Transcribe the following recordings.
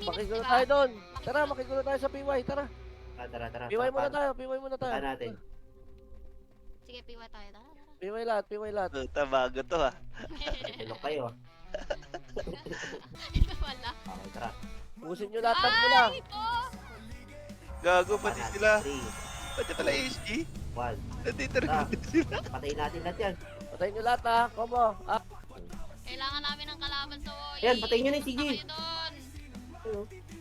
minutes, Makigulo diba? tayo doon. Tara, makigulo tayo sa PY, tara. Tara. PY muna tayo, PY muna tayo. Saan natin? Sige, piwa tayo. Tara, tara. PY lahat, PY lahat. Puta, bago to ha. Tulog kayo. Ito pala. Okay, tara. Pusin nyo lahat ng mula. Ay, ito! Gago, pati sila. 3, Pati pala SG. 1. Nandito rin sila. Patayin natin lahat yan. Patayin nyo lahat ha, combo. Ah, Kailangan namin ng kalaban sa Woy. Ayan, patayin nyo na yung sige. Kayo doon.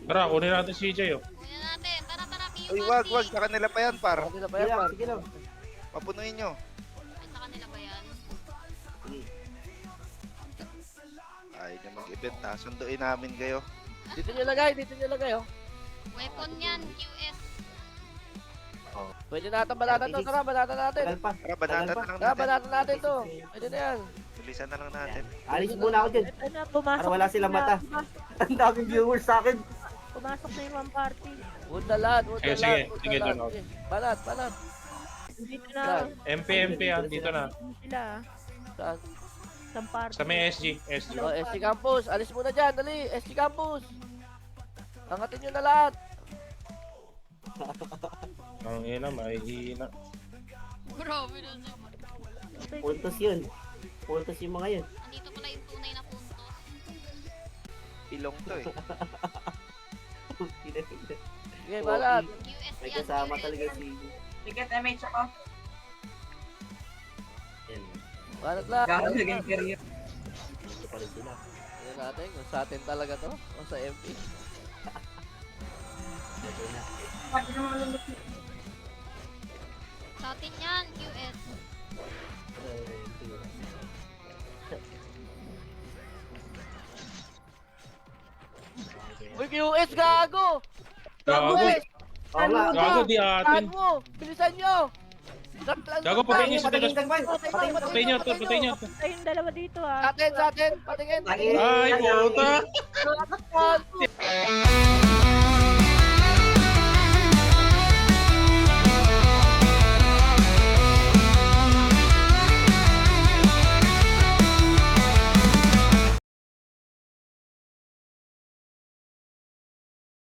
Tara, kunin natin si CJ oh. Kunin natin. Tara, piwa. Uy, wag. Sa kanila pa yan, par. hindi na pa Sige yan, lang, par. sige lang. Papunuin nyo. Ay, sa kanila ba yan? Sige. Ay, na mag-event ha. Sunduin namin kayo. Dito nyo lagay oh. Weapon yan, QS. Pwede natin banatan to, tara, banatan natin. Tagal pa. Tara, banatan Tagal pa. na lang Tara, natin. banatan natin to. Pwede na yan. Bilisan na lang natin. Alis muna ako dyan. Ito na, pumasok Para wala silang na, mata. diba? Ang daming viewers sa akin. Pumasok na yung one party. Wood na lahat, wood na Sige, lahat. sige, wood sige, na lahat. doon, oh. Sige. Banat. Dito na. Saan? MP ah, dito na. Dito sila. Saan? Isang party. Sa may SG. Oh, SG Campus. Alis muna dyan, dali. SG Campus. Angatin nyo na lahat. Ang ina, mahihina. Grabe na siya. Puntos yun. Puntos yung mga yun. Andito pala yung tunay na puntos. Ilong to eh. Sige, balat. QS May yan, kasama QS. talaga si... Ticket MH ako. Yan. Balat lang. Gano'n naging career. Dito pa rin sila. Tignan natin kung sa atin talaga to. O sa MP. Ito na. Sa atin yan, QS. Uy, QS, gago! Gago. QS! Oo nga. Gago, di atin. Saan mo? Bilisan nyo! Gago, patayin niyo si Patingin, Tegas. Tagman. Patayin niyo, patayin niyo. Ay, yung dalawa dito Sa ah. atin, patingin! Patingin. Ay, puta. Gago!